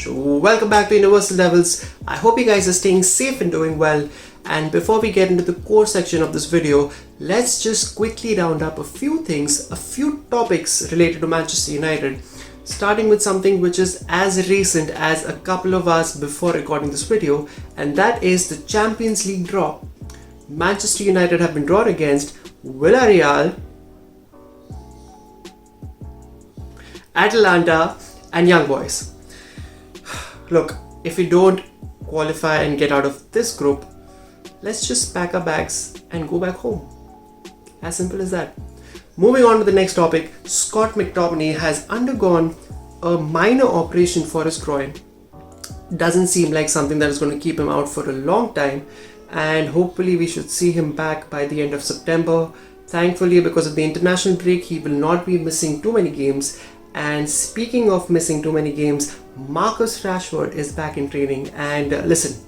Welcome back to Universal Levels. I hope you guys are staying safe and doing well. And before we get into the core section of this video, let's just quickly round up a few things, a few topics related to Manchester United, starting with something which is as recent as a couple of hours before recording this video, and that is the Champions League draw. Manchester United have been drawn against Villarreal, Atalanta and Young Boys. Look, if we don't qualify and get out of this group, let's just pack our bags and go back home. As simple as that. Moving on to the next topic, Scott Mcdominy has undergone a minor operation for his groin. Doesn't seem like something that is going to keep him out for a long time, and hopefully we should see him back by the end of September. Thankfully, because of the international break, he will not be missing too many games. And speaking of missing too many games, Marcus Rashford is back in training, and listen,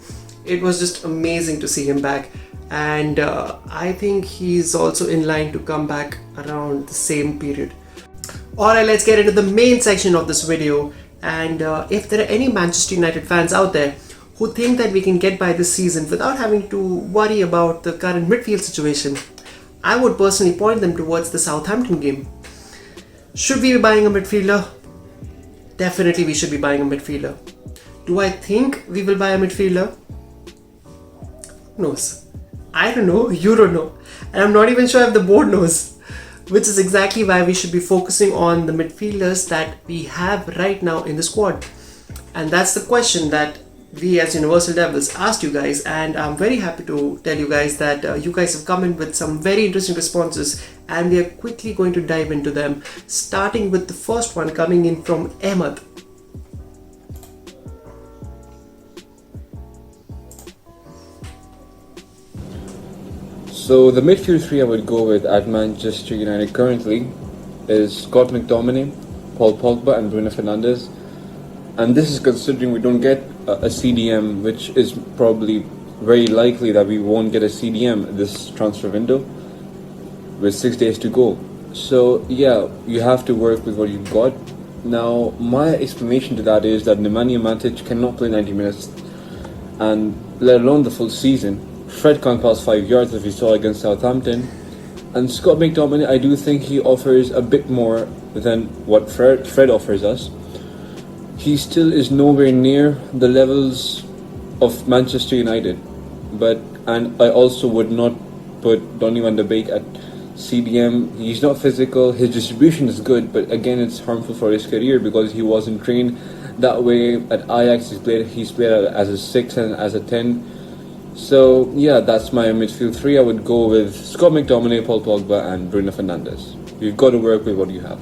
it was just amazing to see him back, and I think he's also in line to come back around the same period. Alright, let's get into the main section of this video. And if there are any Manchester United fans out there who think that we can get by this season without having to worry about the current midfield situation, I would personally point them towards the Southampton game. Should we be buying a midfielder? Definitely we should be buying a midfielder. Do I think we will buy a midfielder? Who knows? I don't know, you don't know. And I'm not even sure if the board knows. Which is exactly why we should be focusing on the midfielders that we have right now in the squad. And that's the question that we as Universal Levels asked you guys, and I'm very happy to tell you guys that you guys have come in with some very interesting responses, and we are quickly going to dive into them, starting with the first one coming in from Ahmed. So the midfield three I would go with at Manchester United currently is Scott McDominay, Paul Pogba and Bruno Fernandes. And this is considering we don't get a CDM, which is probably very likely that we won't get a CDM this transfer window with 6 days to go. So yeah, you have to work with what you've got. Now my explanation to that is that Nemanja Matic cannot play 90 minutes, and let alone the full season. Fred can't pass 5 yards as we saw against Southampton. And Scott McDominay, I do think he offers a bit more than what Fred offers us. He still is nowhere near the levels of Manchester United, and I also would not put Donny van de Beek at CDM. He's not physical, his distribution is good, but again it's harmful for his career because he wasn't trained that way at Ajax. He's played as a 6 and as a 10. So yeah, that's my midfield three. I would go with Scott McDominay, Paul Pogba and Bruno Fernandes. You've got to work with what you have.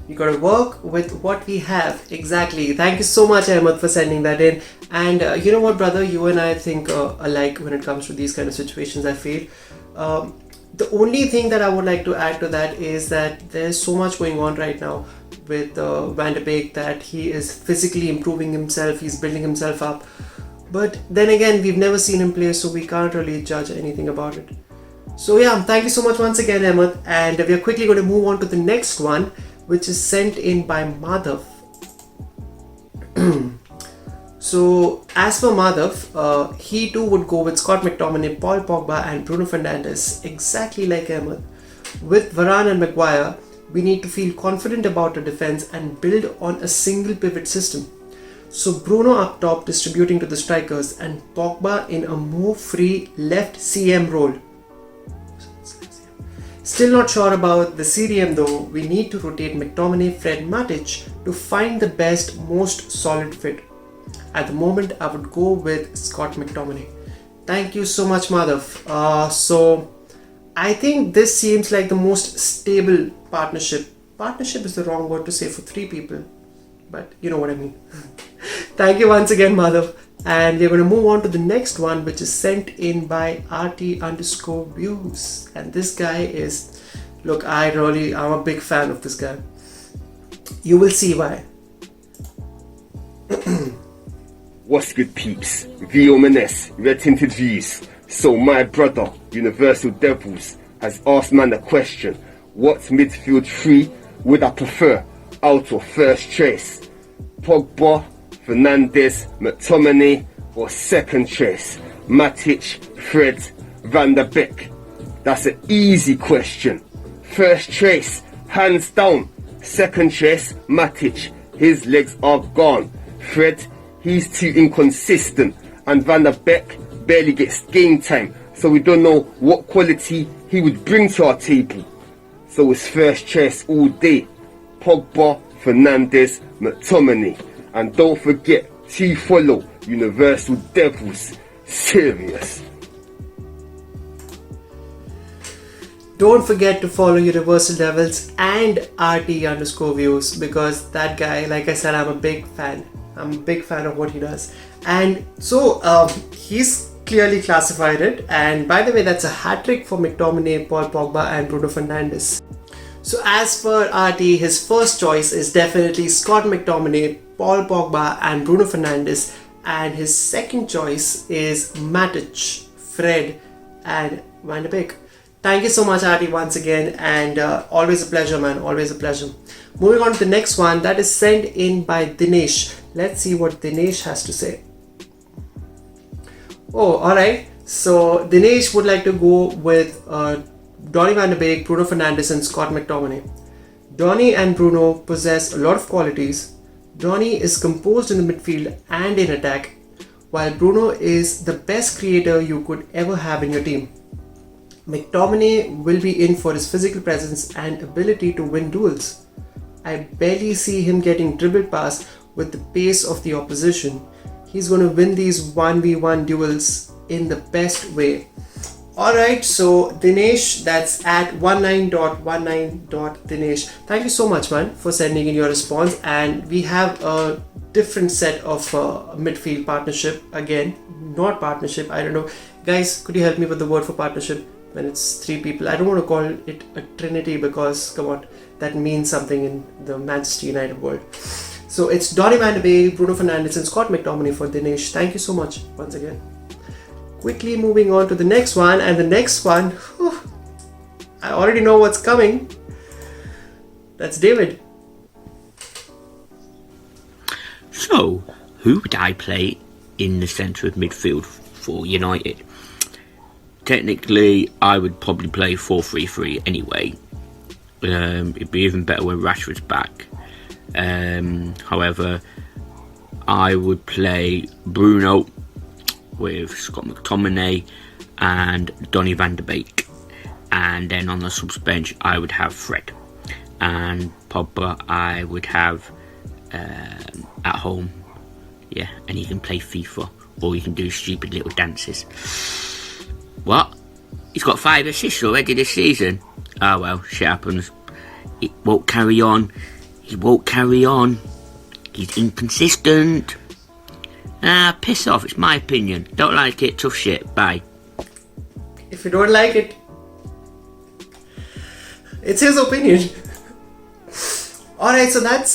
You gotta work with what we have. Exactly. Thank you so much, Ahmed, for sending that in. And you know what, brother, you and I think alike when it comes to these kind of situations, I feel. The only thing that I would like to add to that is that there's so much going on right now with Van de Beek that he is physically improving himself, he's building himself up. But then again, we've never seen him play, so we can't really judge anything about it. So yeah, thank you so much once again, Ahmed. And we are quickly going to move on to the next one, which is sent in by Madhav. So as for Madhav, he too would go with Scott McTominay, Paul Pogba and Bruno Fernandes, exactly like Ahmed. With Varane and Maguire, we need to feel confident about our defense and build on a single pivot system. So Bruno up top distributing to the strikers and Pogba in a move-free left CM role. Still not sure about the CDM though. We need to rotate McTominay, Fred, Matic to find the best, most solid fit. At the moment, I would go with Scott McTominay. Thank you so much, Madhav. So I think this seems like the most stable partnership. Partnership is the wrong word to say for three people, but you know what I mean. Thank you once again, Madhav. And we're going to move on to the next one, which is sent in by RT_views. And this guy is, look, I'm a big fan of this guy. You will see why. What's good, peeps? V Ominous, Red Tinted Views. So my brother, Universal Devils, has asked man the question, what midfield three would I prefer out of first choice? Pogba, Fernandes, McTominay, or second choice, Matic, Fred, Van der Beek? That's an easy question. First choice, hands down. Second choice, Matic. His legs are gone. Fred, he's too inconsistent. And Van der Beek barely gets game time. So we don't know what quality he would bring to our table. So it's first choice all day. Pogba, Fernandes, McTominay. And don't forget to follow Universal Devils. Serious. Don't forget to follow Universal Devils and RT_views, because that guy, like I said, I'm a big fan. I'm a big fan of what he does. And so he's clearly classified it. And by the way, that's a hat-trick for McDominay, Paul Pogba and Bruno Fernandes. So as per RT, his first choice is definitely Scott McTominay, Paul Pogba and Bruno Fernandes. And his second choice is Matic, Fred and Van der Beek. Thank you so much, Artie, once again, and always a pleasure, man, always a pleasure. Moving on to the next one, that is sent in by Dinesh. Let's see what Dinesh has to say. Oh, alright. So Dinesh would like to go with Donny van de Beek, Bruno Fernandes and Scott McTominay. Donny and Bruno possess a lot of qualities. Donny is composed in the midfield and in attack, while Bruno is the best creator you could ever have in your team. McTominay will be in for his physical presence and ability to win duels. I barely see him getting dribbled past with the pace of the opposition. He's going to win these 1v1 duels in the best way. Alright, so Dinesh, that's at 19.19.Dinesh. Thank you so much, man, for sending in your response. And we have a different set of midfield partnership. Again, not partnership, I don't know. Guys, could you help me with the word for partnership? When it's three people, I don't want to call it a trinity because, come on, that means something in the Manchester United world. So it's Donny van de Beek, Bruno Fernandes and Scott McTominay for Dinesh. Thank you so much once again. Quickly moving on to the next one, and the next one, I already know what's coming. That's David. So, who would I play in the centre of midfield for United? Technically, I would probably play 4-3-3 anyway. It'd be even better when Rashford's back. However, I would play Bruno with Scott McTominay and Donny van de Beek. And then on the subs bench, I would have Fred. And Pogba, I would have at home. Yeah, and he can play FIFA, or he can do stupid little dances. What? He's got 5 assists already this season. Oh well, shit happens. It won't carry on. He won't carry on. He's inconsistent. Piss off, it's my opinion. Don't like it, tough shit, bye. If you don't like it, it's his opinion. Alright, so that's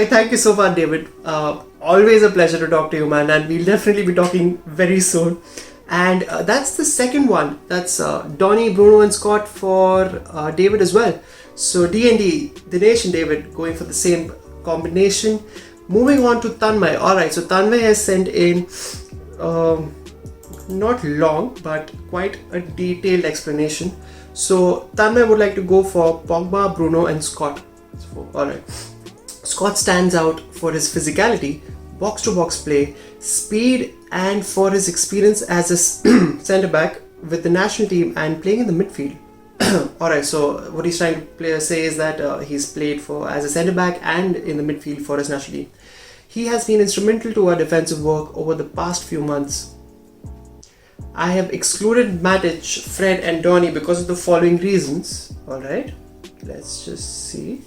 thank you so much, David. Always a pleasure to talk to you, man, and we'll definitely be talking very soon. And that's the second one. That's Donny, Bruno and Scott for David as well. So D&D, Dinesh and David going for the same combination. Moving on to Tanmay. Alright, so Tanmay has sent in not long but quite a detailed explanation. So Tanmay would like to go for Pogba, Bruno and Scott. Alright. Scott stands out for his physicality, box-to-box play, speed and for his experience as a centre-back with the national team and playing in the midfield. Alright, so what he's trying to say is that he's played as a centre-back and in the midfield for his national team. He has been instrumental to our defensive work over the past few months. I have excluded Matic, Fred and Donny because of the following reasons. Alright, let's just see.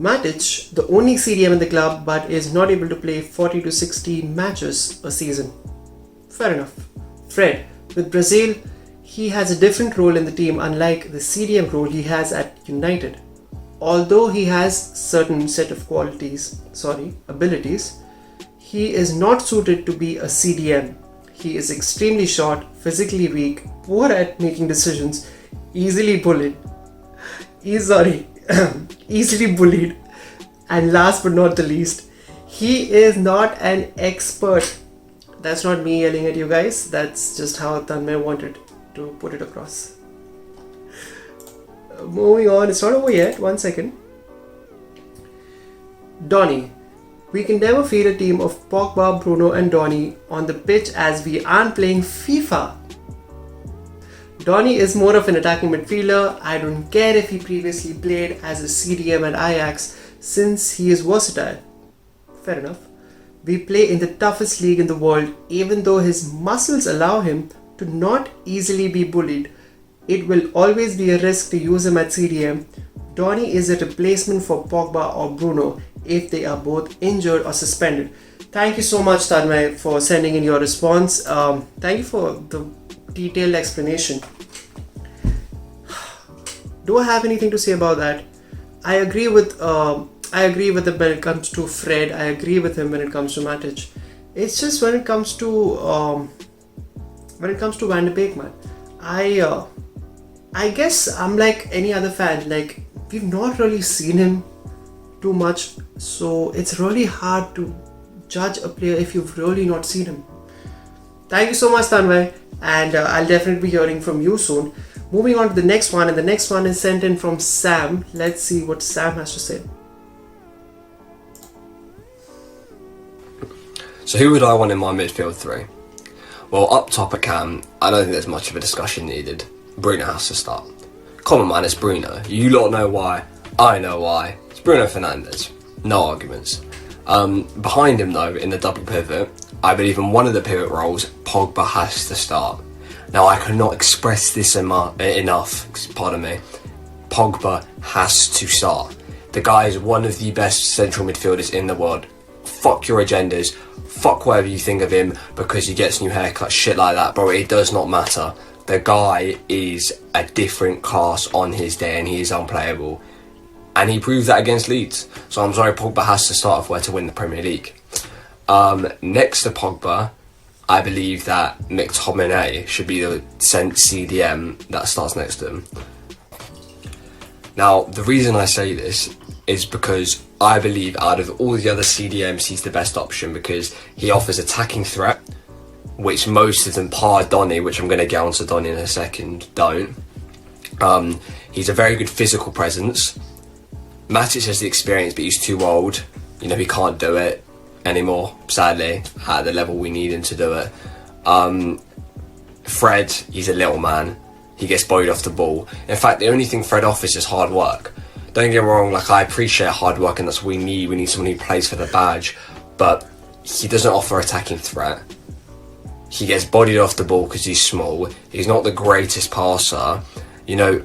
Matic, the only CDM in the club, but is not able to play 40 to 60 matches a season. Fair enough. Fred, with Brazil, he has a different role in the team unlike the CDM role he has at United. Although he has certain set of abilities, he is not suited to be a CDM. He is extremely short, physically weak, poor at making decisions, easily bullied. easily bullied. And last but not the least, he is not an expert. That's not me yelling at you guys. That's just how Tanmay wanted to put it across. Moving on, it's not over yet. 1 second. Donny. We can never field a team of Pogba, Bruno and Donny on the pitch as we aren't playing FIFA. Donny is more of an attacking midfielder. I don't care if he previously played as a CDM at Ajax since he is versatile. Fair enough. We play in the toughest league in the world. Even though his muscles allow him to not easily be bullied, it will always be a risk to use him at CDM. Donny is a replacement for Pogba or Bruno if they are both injured or suspended. Thank you so much, Tanmay, for sending in your response. Thank you for the detailed explanation. Do I have anything to say about that? I agree with him when it comes to Fred. I agree with him when it comes to Matic. It's just when it comes to Van de Beek, man. I guess I'm like any other fan. Like, we've not really seen him too much, so it's really hard to judge a player if you've really not seen him. Thank you so much, Tanmay, and I'll definitely be hearing from you soon. Moving on to the next one, and the next one is sent in from Sam. Let's see what Sam has to say. So who would I want in my midfield three? Well, up top I don't think there's much of a discussion needed. Bruno has to start. Common man, it's Bruno. You lot know why, I know why. It's Bruno Fernandes. No arguments. Behind him though, in the double pivot, I believe in one of the pivot roles, Pogba has to start. Now I cannot express this enough, pardon me. Pogba has to start. The guy is one of the best central midfielders in the world. Fuck your agendas, fuck whatever you think of him because he gets new haircuts, shit like that, bro, it does not matter. The guy is a different class on his day and he is unplayable. And he proved that against Leeds. So I'm sorry, Pogba has to start if we're to win the Premier League. Next to Pogba, I believe that Mcdominy should be the CDM that starts next to him. Now, the reason I say this is because I believe out of all the other CDMs, he's the best option because he offers attacking threat, which most of them, par Donny, which I'm going to get onto Donny in a second, don't. He's a very good physical presence. Matic has the experience, but he's too old. You know, he can't do it anymore, sadly, at the level we need him to do it. Fred, he's a little man. He gets bodied off the ball. In fact, the only thing Fred offers is hard work. Don't get me wrong, like, I appreciate hard work and that's what we need. We need someone who plays for the badge. But he doesn't offer attacking threat. He gets bodied off the ball because he's small. He's not the greatest passer. You know,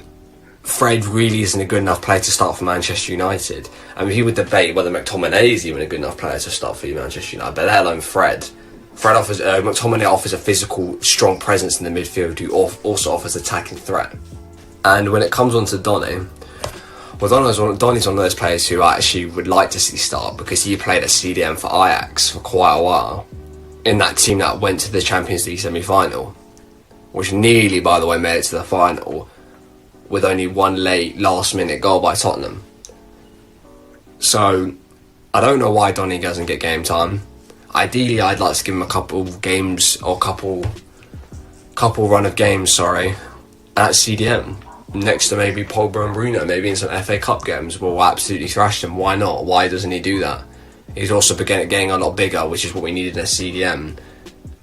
Fred really isn't a good enough player to start for Manchester United. I mean, he would debate whether McTominay is even a good enough player to start for Manchester United, but let alone Fred. McTominay offers a physical, strong presence in the midfield who also offers attacking threat. And when it comes on to Donny, well, Donny's one of those players who I actually would like to see start because he played at CDM for Ajax for quite a while in that team that went to the Champions League semi-final, which nearly, by the way, made it to the final with only one late last-minute goal by Tottenham. So I don't know why Donny doesn't get game time. Ideally, I'd like to give him a couple games or couple run of games, at CDM. Next to maybe Pogba and Bruno, maybe in some FA Cup games, we'll absolutely thrash them. Why not? Why doesn't he do that? He's also getting a lot bigger, which is what we needed in a CDM.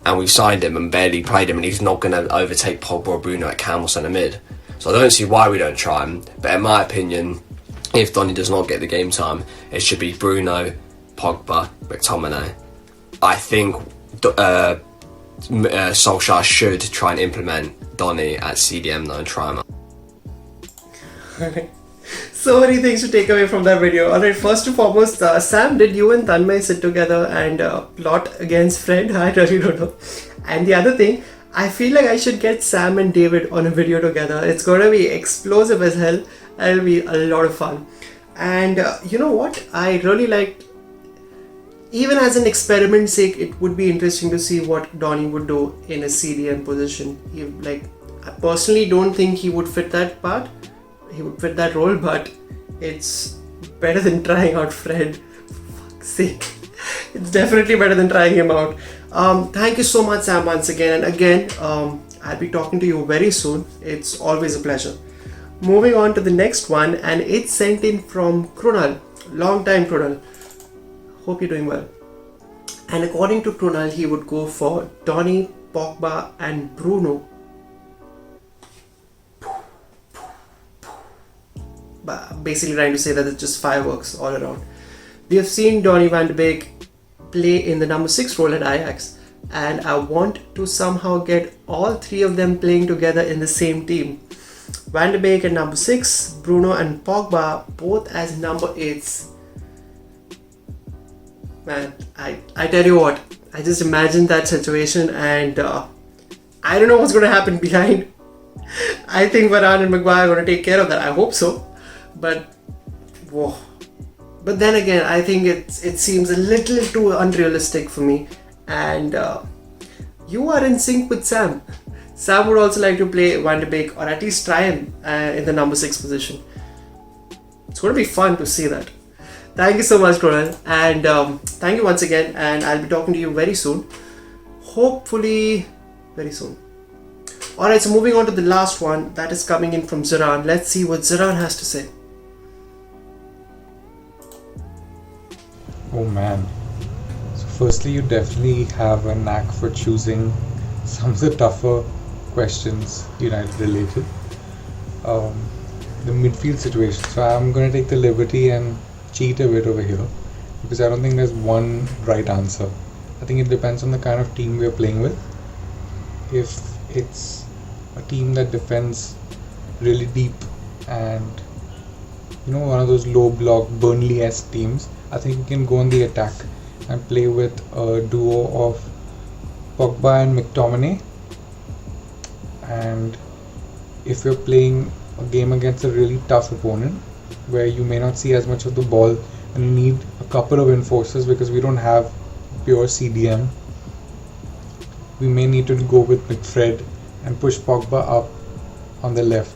And we've signed him and barely played him, and he's not going to overtake Pogba or Bruno at Cam or centre mid. So I don't see why we don't try him. But in my opinion, if Donny does not get the game time, it should be Bruno, Pogba, McTominay. I think Solskjaer should try and implement Donny at CDM though and try him out. So many things to take away from that video. Alright, first and foremost, Sam, did you and Tanmay sit together and plot against Fred? I really don't know. And the other thing, I feel like I should get Sam and David on a video together. It's gonna be explosive as hell. It'll be a lot of fun. And you know what? I really liked, even as an experiment sake, it would be interesting to see what Donny would do in a CDM position. I personally don't think he would fit that part. he would fit that role, but it's better than trying out Fred. For fuck's sake. It's definitely better than trying him out. Thank you so much, Sam, once again. And again, I'll be talking to you very soon. It's always a pleasure. Moving on to the next one, and it's sent in from Krunal. Long time, Krunal. Hope you're doing well. And according to Krunal, he would go for Donny, Pogba and Bruno. Basically trying to say that it's just fireworks all around. We have seen Donny van de Beek play in the number 6 role at Ajax, and I want to somehow get all three of them playing together in the same team. Van de Beek at number 6, Bruno and Pogba both as number 8s. Man, I tell you what, I just imagine that situation, and I don't know what's going to happen behind. I think Varane and Maguire are going to take care of that. I hope so. But whoa. But then again, I think it seems a little too unrealistic for me. And you are in sync with Sam. Sam would also like to play Van de Beek, or at least try him in the number 6 position. It's going to be fun to see that. Thank you so much, Conan. And thank you once again. And I'll be talking to you very soon. Hopefully, very soon. Alright, so moving on to the last one that is coming in from Ziran. Let's see what Ziran has to say. Oh man. So firstly, you definitely have a knack for choosing some of the tougher questions United related. The midfield situation. So I'm going to take the liberty and cheat a bit over here, because I don't think there's one right answer. I think it depends on the kind of team we're playing with. If it's a team that defends really deep and one of those low block Burnley-esque teams, I think we can go on the attack and play with a duo of Pogba and Mcdominy. And if you're playing a game against a really tough opponent where you may not see as much of the ball and you need a couple of enforcers because we don't have pure CDM, we may need to go with McFred and push Pogba up on the left.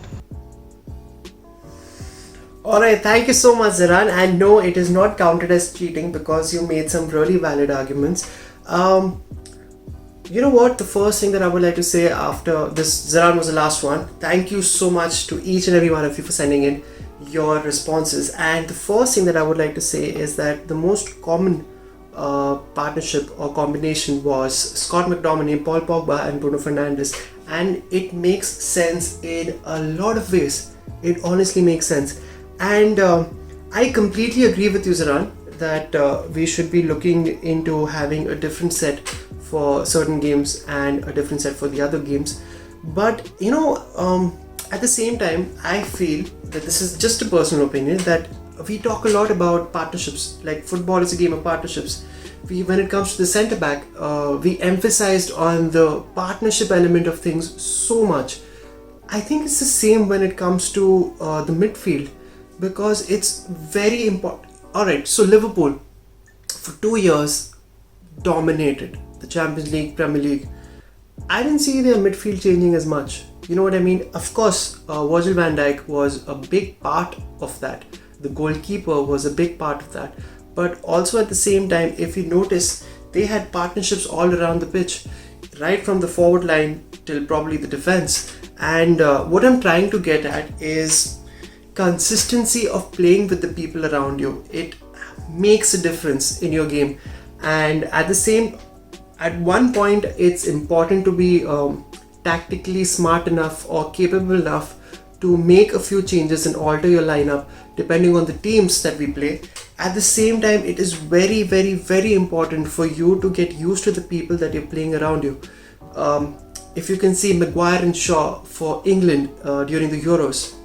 Alright, thank you so much, Ziran. And no, it is not counted as cheating because you made some really valid arguments. You know what? The first thing that I would like to say after this, Ziran was the last one. Thank you so much to each and every one of you for sending in your responses. And the first thing that I would like to say is that the most common partnership or combination was Scott McDominay, Paul Pogba and Bruno Fernandes. And it makes sense in a lot of ways. It honestly makes sense. And I completely agree with you, Ziran, that we should be looking into having a different set for certain games and a different set for the other games. But at the same time, I feel that this is just a personal opinion, that we talk a lot about partnerships. Like, football is a game of partnerships. When it comes to the centre back, we emphasized on the partnership element of things so much. I think it's the same when it comes to the midfield, because it's very important. Alright, so Liverpool for 2 years dominated the Champions League, Premier League. I didn't see their midfield changing as much. You know what I mean? Of course, Virgil van Dijk was a big part of that. The goalkeeper was a big part of that. But also at the same time, if you notice, they had partnerships all around the pitch, right from the forward line till probably the defense. And what I'm trying to get at is consistency of playing with the people around you. It makes a difference in your game. And at one point, it's important to be tactically smart enough or capable enough to make a few changes and alter your lineup depending on the teams that we play. At the same time, it is very, very, very important for you to get used to the people that you're playing around you. If you can see Maguire and Shaw for England during the Euros,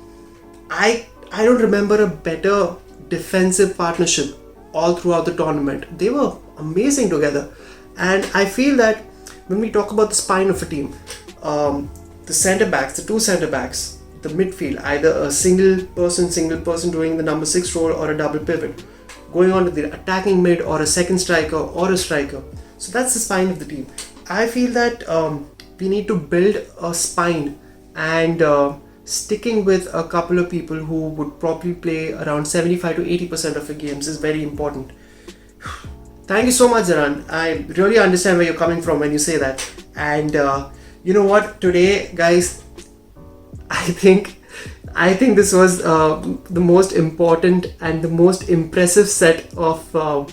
I don't remember a better defensive partnership all throughout the tournament. They were amazing together. And I feel that when we talk about the spine of a team, the centre backs, the two centre backs, the midfield, either a single person doing the number 6 role or a double pivot, going on to the attacking mid or a second striker or a striker. So that's the spine of the team. I feel that we need to build a spine and sticking with a couple of people who would probably play around 75 to 80% of your games is very important. Thank you so much, Zaran. I really understand where you're coming from when you say that. And you know what? Today, guys, I think this was the most important and the most impressive set of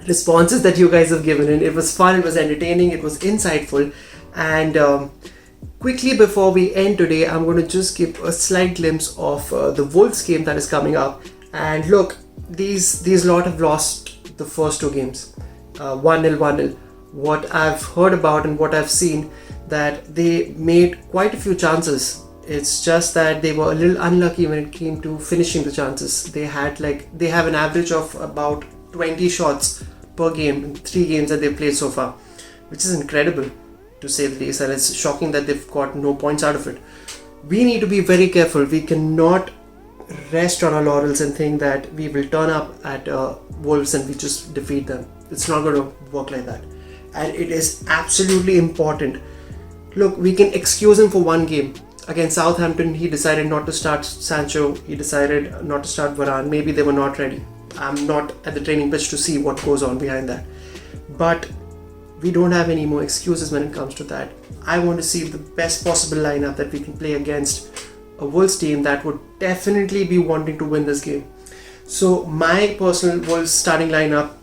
responses that you guys have given in. It was fun, it was entertaining, it was insightful. And quickly before we end today, I'm going to just give a slight glimpse of the Wolves game that is coming up. And look, these lot have lost the first two games, 1-0, 1-0. What I've heard about and what I've seen, that they made quite a few chances. It's just that they were a little unlucky when it came to finishing the chances. They have an average of about 20 shots per game in 3 games that they've played so far, which is incredible to say the least, and it's shocking that they've got no points out of it. We need to be very careful. We cannot rest on our laurels and think that we will turn up at Wolves and we just defeat them. It's not going to work like that, and it is absolutely important. Look, we can excuse him for one game. Against Southampton, he decided not to start Sancho, he decided not to start Varane. Maybe they were not ready. I'm not at the training pitch to see what goes on behind that. But we don't have any more excuses when it comes to that. I want to see the best possible lineup that we can play against a Wolves team that would definitely be wanting to win this game. So my personal Wolves starting lineup,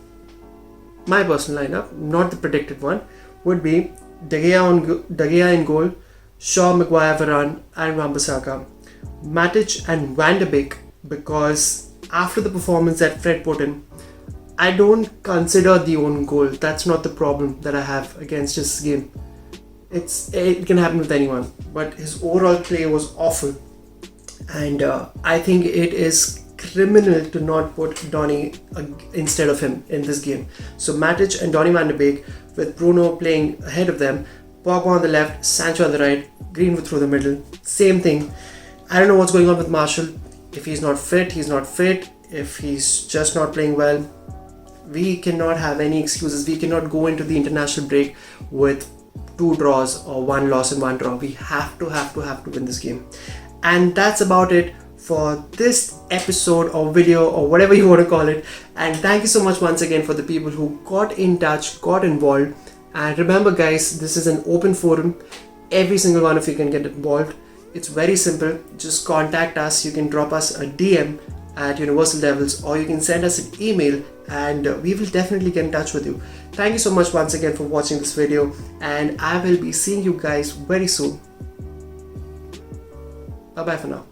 not the predicted one, would be De Gea in goal, Shaw, Maguire, Varane and Wan-Bissaka, Matic and Van de Beek, because after the performance that Fred put in, I don't consider the own goal. That's not the problem that I have against this game. It can happen with anyone, but his overall play was awful, and I think it is criminal to not put Donny instead of him in this game. So Matic and Donny van de Beek, with Bruno playing ahead of them, Pogba on the left, Sancho on the right, Greenwood through the middle. Same thing. I don't know what's going on with Martial. If he's not fit, he's not fit. If he's just not playing well, we cannot have any excuses. We cannot go into the international break with 2 draws or 1 loss and 1 draw. We have to win this game. And that's about it for this episode or video or whatever you want to call it. And thank you so much once again for the people who got in touch, got involved. And remember guys, this is an open forum. Every single one of you can get involved. It's very simple. Just contact us. You can drop us a DM at Universal Levels, or you can send us an email and we will definitely get in touch with you. Thank you so much once again for watching this video, and I will be seeing you guys very soon. Bye bye for now.